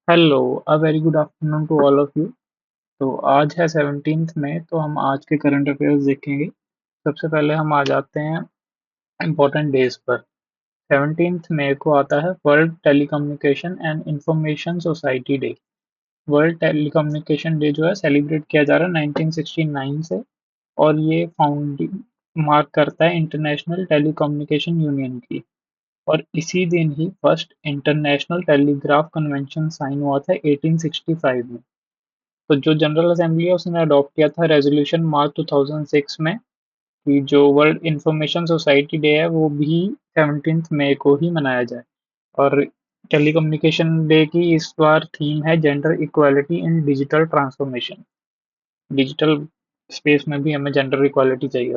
Hello, uh very good afternoon to all of you. तो आज है 17th मई, तो हम आज के करंट अफेयर्स देखेंगे। सबसे पहले हम आ जाते हैं इम्पोर्टेंट डेज पर। 17th मई को आता है world telecommunication and information society day. World telecommunication day जो है सेलिब्रेट किया जा रहा है 1969 से, और ये फाउंडिंग मार्क करता है इंटरनेशनल टेलीकम्युनिकेशन यूनियन की। और इसी दिन ही first international telegraph convention sign हुआ था 1865 में। तो जो जनरल असेंबली है उसने अडॉप्ट किया था रेजोल्यूशन मार्च 2006 में कि जो वर्ल्ड इंफॉर्मेशन सोसाइटी डे है वो भी 17th मई को ही मनाया जाए। और टेलीकम्युनिकेशन डे की इस बार थीम है gender equality in digital transformation. Digital space में भी हमें जेंडर इक्वालिटी चाहिए।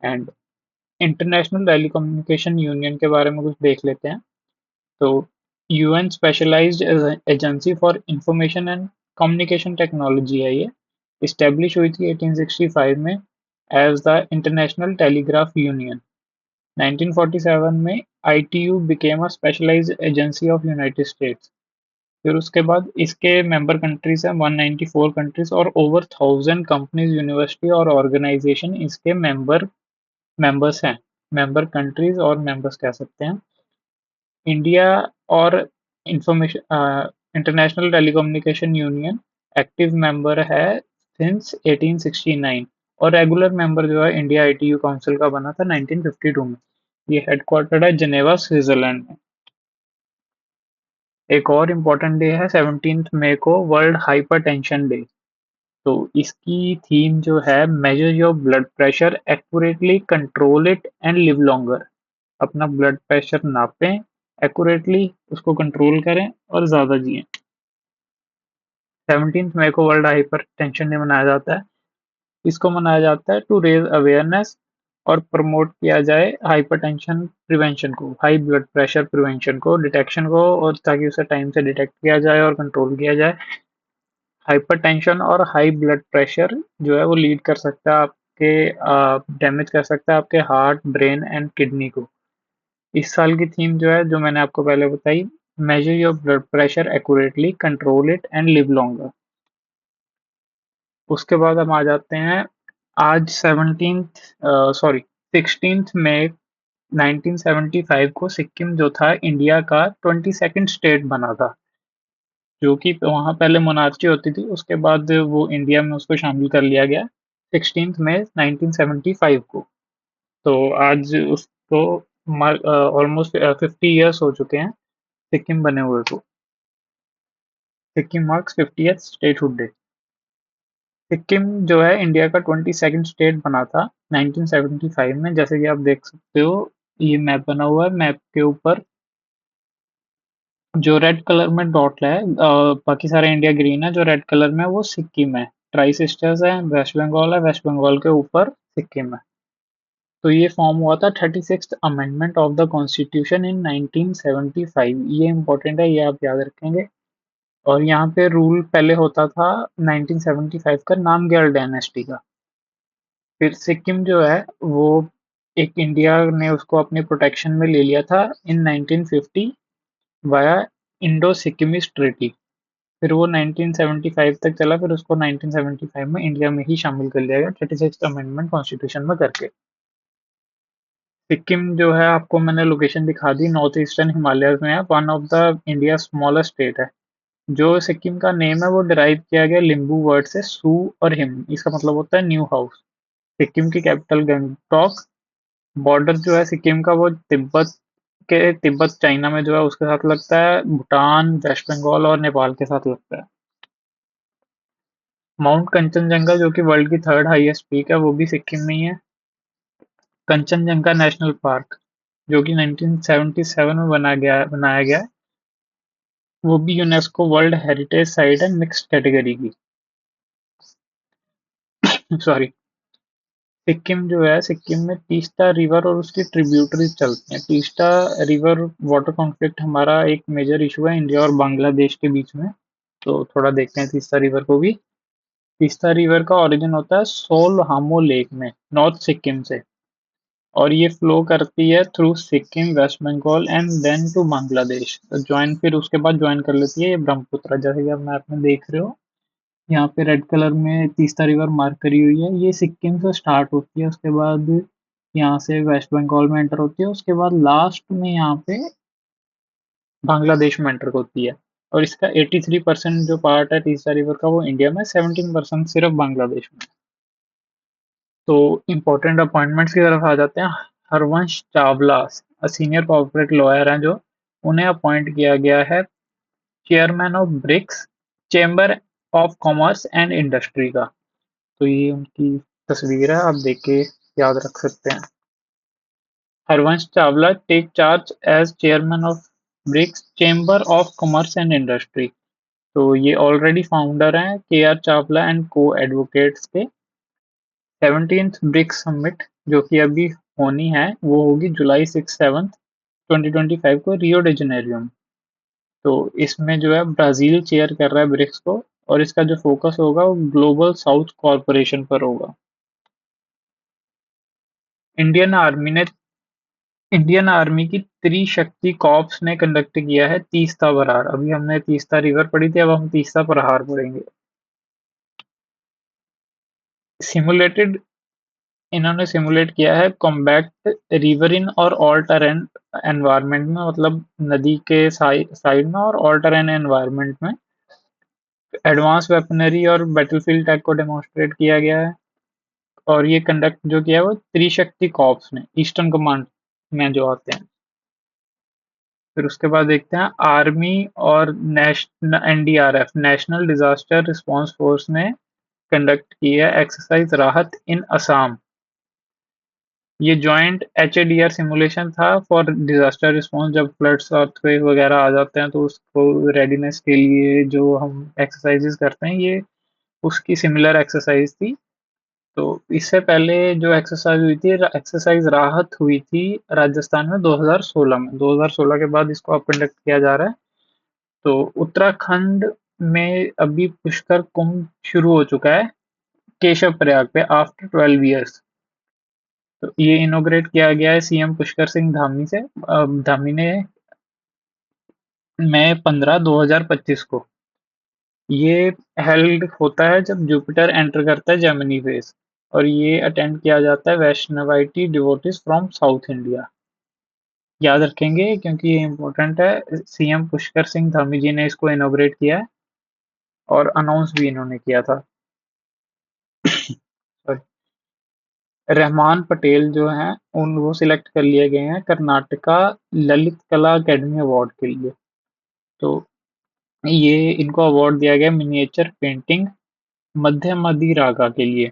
एंड इंटरनेशनल टेलीकम्युनिकेशन यूनियन के बारे में कुछ देख लेते हैं। तो UN specialised agency for information and communication technology है ये। इस्टेब्लिश हुई थी 1865 में as the international telegraph union. 1947 में ITU became a specialised agency of United States. फिर उसके बाद इसके मेंबर कंट्रीज हैं 194 कंट्रीज, और ओवर 1000 कंपनीज, यूनिवर्सिटी और ऑर्गेनाइजेशन इसके मेंबर्स हैं। मेंबर कंट्रीज और मेंबर्स कह सकते हैं। इंडिया और information international telecommunication union active member है सिंस 1869, और रेगुलर मेंबर जो है इंडिया आईटीयू काउंसिल का बना था 1952 में। ये हेडक्वार्टर्ड है जिनेवा, स्विट्जरलैंड में। एक और इम्पोर्टेंट डे है 17th मई को, वर्ल्ड हाइपरटेंशन डे। तो इसकी थीम जो है major your blood pressure accurately, control it and live longer. अपना ब्लड प्रेशर नापें एक्यूरेटली, उसको कंट्रोल करें और ज़्यादा जिएं। 17th मई को वर्ल्ड हाइपर टेंशन डे मनाया जाता है। इसको मनाया जाता है टू रेज अवेयरनेस और प्रमोट किया जाए हाइपरटेंशन प्रिवेंशन को, हाई ब्लड प्रेशर प्रिवेंशन को, डिटेक्शन को, और ताकि उसे टाइम से डिटेक्ट किया जाए और कंट्रोल किया जाए। हाइपरटेंशन और हाई ब्लड प्रेशर जो है वो लीड कर सकता है आपके, डैमेज कर सकता है आपके हार्ट, ब्रेन एंड किडनी को। इस साल की थीम जो है, जो मैंने आपको पहले बताई, major your blood pressure accurately, control it and live longer. उसके बाद हम आ जाते हैं आज 16th मई 1975 को सिक्किम जो था इंडिया का 22nd स्टेट बना था। जो कि वहाँ पहले मोनार्ची होती थी, उसके बाद वो इंडिया में उसको शामिल कर लिया गया 16th मई 1975 को। तो आज उसको ऑलमोस्ट 50 ईयर्स हो चुके हैं सिक्किम बने हुए को। Sikkim marks 50th statehood day. Sikkim जो है इंडिया का 22nd स्टेट बना था 1975 में। जैसे कि आप देख सकते हो, ये मैप बना हुआ है। मैप के ऊपर जो रेड कलर में डॉट है, बाकी सारा इंडिया ग्रीन है, जो रेड कलर में है वो सिक्किम है। ट्राई सिस्टर्स है, वेस्ट बंगाल है, वेस्ट बंगाल के ऊपर सिक्किम है। तो ये फॉर्म हुआ था 36th amendment of the constitution in 1975। ये इंपॉर्टेंट है, ये आप याद रखेंगे। और यहाँ पे रूल पहले होता था 1975 का नामग्याल डायनेस्टी का। फिर सिक्किम जो है वो एक इंडिया ने उसको अपने प्रोटेक्शन में ले लिया था इन 1950 वाया इंडो सिक्किमिस ट्रीटी। फिर वो 1975 तक चला, फिर उसको 1975 में इंडिया में ही शामिल कर लिया गया 36th अमेंडमेंट कॉन्स्टिट्यूशन में करके। सिक्किम जो है, आपको मैंने लोकेशन दिखा दी, नॉर्थ ईस्टर्न हिमालयज में है। One of the India smallest state है। जो सिक्किम का नेम है वो डिराइव किया गया लिम्बू वर्ड से, सू और हिम। इसका मतलब होता है न्यू हाउस। सिक्किम की कैपिटल गंगटोक। बॉर्डर जो है सिक्किम का वो तिब्बत चाइना में जो है उसके साथ लगता है, भूटान, वेस्ट बंगाल और नेपाल के साथ लगता है। माउंट कंचनजंगा जो कि वर्ल्ड की थर्ड हाईएस्ट पीक है, वो भी सिक्किम में ही है। कंचनजंगा नेशनल पार्क जो कि 1977 में बनाया गया है, वो भी यूनेस्को वर्ल्ड हेरिटेज साइट है मिक्स्ड कैटेगरी की। सॉरी। सिक्किम जो है, सिक्किम में तीस्ता रिवर और उसकी ट्रिब्यूटरीज चलती हैं। तीस्ता रिवर वाटर कॉन्फ्लिक्ट हमारा एक मेजर इशू है इंडिया और बांग्लादेश के बीच में। तो थोड़ा देखते हैं तीस्ता रिवर को भी। तीस्ता रिवर का ओरिजिन होता है सोल हामो लेक में, नॉर्थ सिक्किम से। और ये फ्लो करती है through Sikkim, West Bengal and then to Bangladesh. तो ज्वाइन फिर उसके बाद ज्वाइन कर लेती है ये ब्रह्मपुत्र, जैसे कि आप मैप में देख रहे हो। यहाँ पे रेड कलर में तीस्ता रिवर मार्क करी हुई है। ये सिक्किम से स्टार्ट होती है, उसके बाद यहाँ से वेस्ट बंगाल में एंटर होती है, उसके बाद लास्ट में यहाँ पे बांग्लादेश में एंटर होती है। और इसका 83% जो पार्ट है तीस्ता रिवर का वो इंडिया में, 17% सिर्फ बांग्लादेश में। तो इम्पोर्टेंट अपॉइंटमेंट्स की तरफ आ जाते हैं। Harvansh Chawla senior corporate lawyer हैं जो, उन्हें अपॉइंट किया गया है chairman of BRICS chamber of commerce and industry का। तो ये उनकी तस्वीर है, आप देख के याद रख सकते हैं। Harvansh Chawla take charge as chairman of BRICS chamber of commerce and industry. तो ये ऑलरेडी फाउंडर हैं KR Chawla and co advocates के। 17th ब्रिक्स समिट जो कि अभी होनी है वो होगी जुलाई 6-7 2025 को रियो डी जेनेरियो में। तो इसमें जो है ब्राजील चेयर कर रहा है ब्रिक्स को, और इसका जो फोकस होगा वो ग्लोबल साउथ कॉरपोरेशन पर होगा। इंडियन आर्मी ने इंडियन आर्मी की त्रिशक्ति कॉर्प्स ने कंडक्ट किया है तीस्ता बरहार। अभी हमने तीस्ता रिवर पढ़ी थी, अब हम तीस्ता प्रहार पढ़ेंगे। सिमुलेटेड इन्होंने सिमुलेट किया है कॉम्बैक्ट रिवरिन और ऑल टेरेन एनवायरनमेंट में, मतलब नदी के साइड में और ऑल टेरेन एनवायरनमेंट में एडवांस वेपनरी और बैटलफील्ड टैक को डेमोन्स्ट्रेट किया गया है। और ये कंडक्ट जो किया है वो त्रिशक्ति कॉर्प्स ने ईस्टर्न कमांड में जो आते हैं। फिर उसके बाद देखते हैं आर्मी और national NDRF national disaster response force ने कंडक्ट की है एक्सरसाइज राहत इन असम। ये जॉइंट HADR सिमुलेशन था फॉर डिजास्टर रिस्पांस। जब फ्लड्स अर्थक्वेक वगैरह आ जाते हैं तो उसको रेडीनेस के लिए जो हम एक्सरसाइजेस करते हैं, ये उसकी सिमिलर एक्सरसाइज थी। तो इससे पहले जो एक्सरसाइज हुई थी, एक्सरसाइज राहत हुई थी राजस्थान में 2016 में। 2016 के बाद इसको अब कंडक्ट किया जा रहा है। तो उत्तराखंड में अभी पुष्कर कुंभ शुरू हो चुका है केशव प्रयाग पे आफ्टर 12 ईयर्स। तो ये इनोग्रेट किया गया है CM पुष्कर सिंह धामी से। धामी ने मई 15 2025 को। ये हेल्ड होता है जब जुपिटर एंटर करता है जेमिनी फेज, और ये अटेंड किया जाता है वैष्णवाइटी डिवोटीज फ्रॉम साउथ इंडिया। याद रखेंगे क्योंकि ये इम्पोर्टेंट है। CM पुष्कर सिंह धामी जी ने इसको इनोग्रेट किया है और अनाउंस भी इन्होंने किया था। Sorry। रहमान पटेल जो हैं उन वो सिलेक्ट कर लिए गए हैं कर्नाटका ललित कला अकेडमी अवार्ड के लिए। तो ये इनको अवार्ड दिया गया मिनिएचर पेंटिंग मध्यमदि रागा के लिए।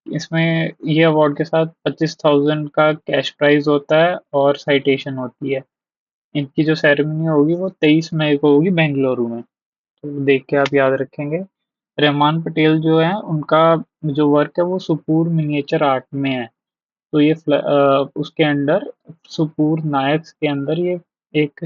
इसमें ये अवार्ड के साथ 25,000 का कैश प्राइज होता है और साइटेशन होती है। इनकी जो सेरेमनी होगी वो 23 मई को होगी बेंगलुरु में। तो देख के आप याद रखेंगे। रहमान पटेल जो है उनका जो वर्क है वो सुपूर मिनिएचर आर्ट में है। तो ये उसके अंडर सुपूर नायक्स के अंदर ये एक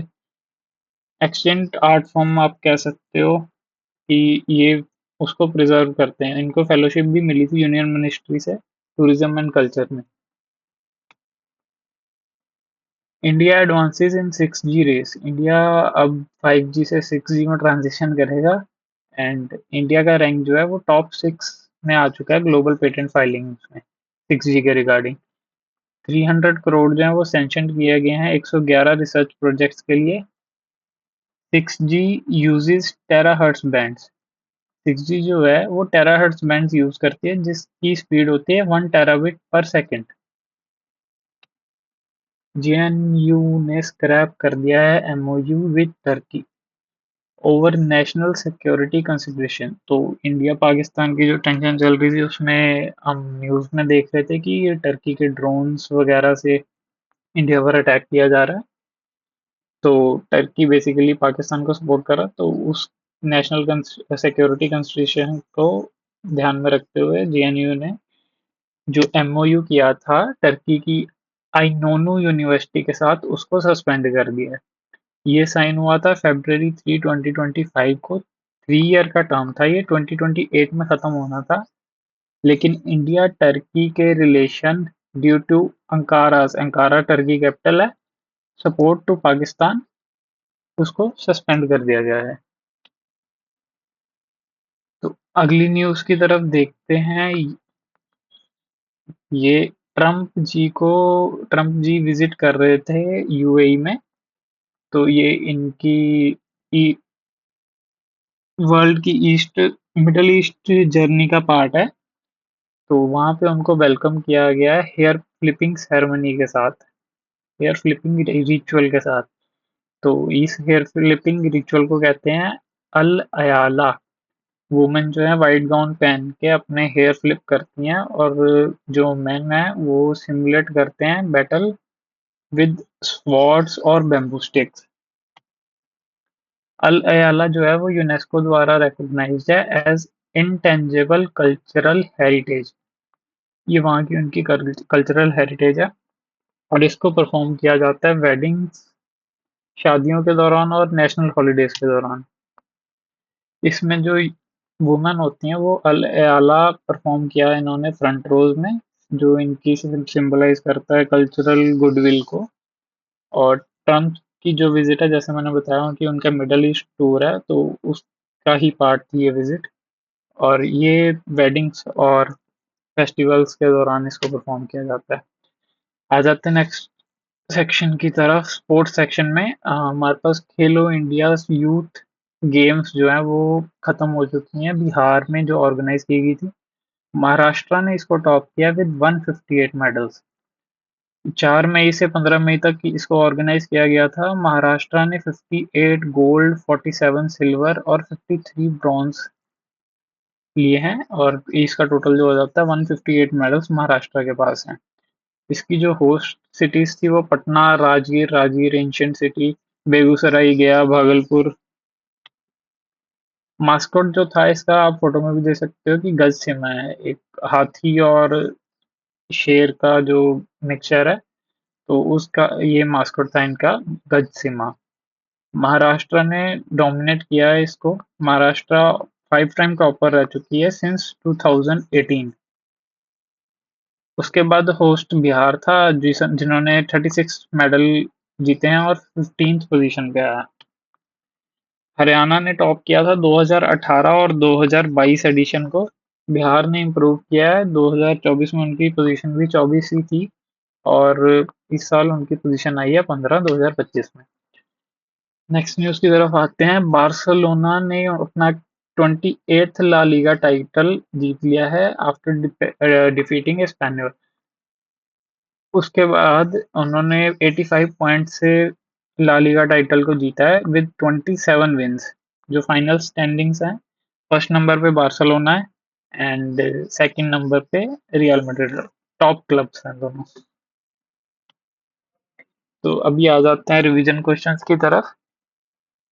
एक्सटेंट आर्ट फॉर्म आप कह सकते हो कि ये उसको प्रिजर्व करते हैं। इनको फेलोशिप भी मिली थी यूनियन मिनिस्ट्री से टूरिज्म एंड कल्चर में। India advances in 6G race. India अब 5G से 6G में ट्रांजिशन करेगा, एंड इंडिया का रैंक जो है वो टॉप 6 में आ चुका है ग्लोबल पेटेंट फाइलिंग में 6G के रिगार्डिंग। 300 करोड़ जो है वो सेंक्शन किए गए हैं 111 रिसर्च प्रोजेक्ट्स के लिए। 6G uses terahertz bands. 6G जो है वो टेराहर्ट्ज बैंड्स यूज करती है जिसकी स्पीड होती है 1 टेराबिट पर सेकेंड। JNU ने स्क्रैप कर दिया है MOU with Turkey over national security consideration. तो इंडिया पाकिस्तान की जो टेंशन चल रही थी उसमें हम न्यूज़ में देख रहे थे कि ये टर्की के ड्रोन्स वगैरह से इंडिया पर अटैक किया जा रहा है। तो टर्की बेसिकली पाकिस्तान को सपोर्ट कर रहा है, तो उस नेशनल सिक्योरिटी कंसिडरेशन को ध्यान में रखते हुए JNU ने जो MOU किया था टर्की की आइनोनू यूनिवर्सिटी के साथ उसको सस्पेंड कर दिया है। ये साइन हुआ था February 3 2025 को। 3 ईयर का टर्म था, ये 2028 में खत्म होना था। लेकिन इंडिया टर्की के relation due to Ankara Turkey capital है, सपोर्ट टू पाकिस्तान, उसको सस्पेंड कर दिया गया है। तो अगली न्यूज़ की तरफ देखते हैं। ये ट्रम्प जी विजिट कर रहे थे यूएई में। तो ये इनकी वर्ल्ड की मिडल ईस्ट जर्नी का पार्ट है। तो वहां पे उनको वेलकम किया गया है हेयर फ्लिपिंग सेरेमनी के साथ, हेयर फ्लिपिंग रिचुअल के साथ। तो इस हेयर फ्लिपिंग रिचुअल को कहते हैं अल अयाला। वुमेन जो है वाइट गाउन पहन के अपने हेयर फ्लिप करती हैं, और जो मेन है वो सिमुलेट करते हैं बैटल विद स्वॉर्ड्स और बैम्बू स्टिक्स। अल अयाला जो है वो यूनेस्को द्वारा रिकॉग्नाइज्ड है एज इंटेंजिबल कल्चरल हेरिटेज। ये वहाँ की उनकी कल्चरल हेरिटेज है, और इसको परफॉर्म किया जाता है वेडिंग्स, शादियों के दौरान और नेशनल हॉलीडेज के दौरान। इसमें जो वुमेन होती हैं वो अल आला परफॉर्म किया है इन्होंने फ्रंट रोज में, जो इनकी सिंबलाइज करता है कल्चरल गुडविल को। और ट्रम्प की जो विजिट है, जैसे मैंने बताया कि उनका मिडल ईस्ट टूर है, तो उसका ही पार्ट थी ये विजिट। और ये वेडिंग्स और फेस्टिवल्स के दौरान इसको परफॉर्म किया जाता है। आ जाते हैं नेक्स्ट सेक्शन की तरफ, स्पोर्ट्स सेक्शन में। हमारे पास खेलो इंडिया यूथ गेम्स जो है वो खत्म हो चुकी हैं बिहार में, जो ऑर्गेनाइज की गई थी। महाराष्ट्र ने इसको टॉप किया विद 158 मेडल्स। 4 मई से 15 मई तक इसको ऑर्गेनाइज किया गया था। महाराष्ट्र ने 58 गोल्ड, 47 सिल्वर और 53 ब्रॉन्ज लिए हैं, और इसका टोटल जो हो जाता है 158 मेडल्स महाराष्ट्र के पास हैं। इसकी जो होस्ट सिटीज थी वो पटना, राजगीर एंशियंट सिटी, बेगूसराय, गया, भागलपुर। मास्कॉट जो था इसका, आप फोटो में भी देख सकते हो कि गज सिमा है, एक हाथी और शेर का जो मिक्सचर है। तो उसका ये मास्कॉट था इनका, गज सिमा। महाराष्ट्र ने डोमिनेट किया है इसको। महाराष्ट्र 5 टाइम टॉपर रह चुकी है सिंस 2018। उसके बाद होस्ट बिहार था, जिन्होंने 36 मेडल जीते हैं और 15th पोजीशन पे आया। हरियाणा ने टॉप किया था 2018 और 2022 एडिशन को। बिहार ने इम्प्रूव किया है, 2024 में उनकी पोजीशन भी 24वीं थी, और इस साल उनकी पोजीशन आई है 15 2025 में। नेक्स्ट न्यूज की तरफ आते हैं। बार्सिलोना ने अपना 28th ला लीगा टाइटल जीत लिया है आफ्टर डिफीटिंग स्पेनियल। उसके बाद उन्होंने 85 पॉइंट से ला लीगा टाइटल को जीता है विद 27 विंस। जो फाइनल स्टैंडिंग्स हैं, फर्स्ट नंबर पे बार्सिलोना है एंड सेकंड नंबर पे रियल मैड्रिड। टॉप क्लब्स हैं दोनों। तो अभी आ जाते हैं रिवीजन क्वेश्चंस की तरफ।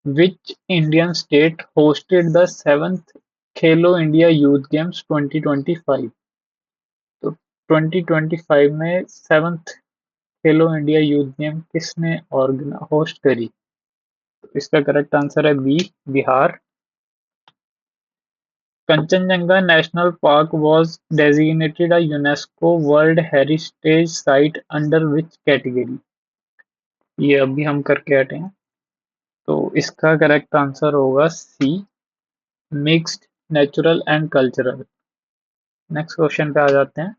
Which Indian state hosted the 7th Khelo India youth games 2025? तो 2025 में 7th Khelo India youth game किसने होस्ट करी? तो इसका करेक्ट आंसर है B, Bihar. Kanchenjunga national park was designated a UNESCO world heritage site under which category? ये अभी हम करके हटे हैं। तो इसका करेक्ट आंसर होगा C, mixed natural and cultural. Next question पे आ जाते हैं।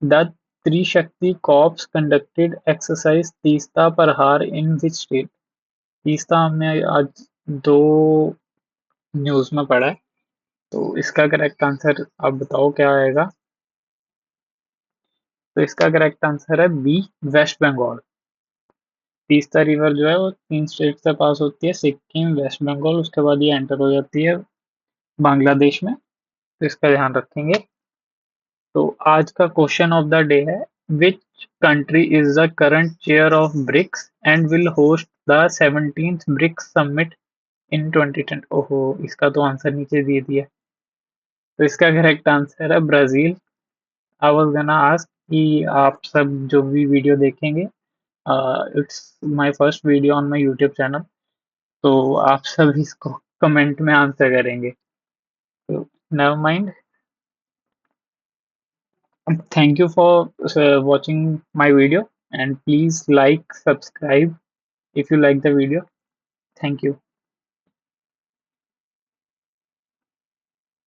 The Trishakti corps conducted exercise Teesta Prahar in which state? Teesta हमने आज दो न्यूज में पढ़ा है। तो इसका करेक्ट आंसर आप बताओ क्या आएगा? तो इसका करेक्ट आंसर है बी, वेस्ट बंगाल। तीस्ता रिवर जो है वो 3 स्टेट से पास होती है, सिक्किम, वेस्ट बंगाल, उसके बाद ये एंटर हो जाती है बांग्लादेश में। तो इसका ध्यान रखेंगे। तो आज का क्वेश्चन ऑफ द डे है, which country is the current chair of BRICS and will host the 17th BRICS summit in 2010? ओहो, इसका तो आंसर नीचे दे दिया। तो इसका करेक्ट आंसर है Brazil. I was gonna ask कि आप सब जो भी वीडियो देखेंगे, it's my first video on my YouTube channel, तो आप सब इसको कमेंट में आंसर करेंगे। तो never mind. Thank you for watching my video, and please like, subscribe if you like the video. Thank you.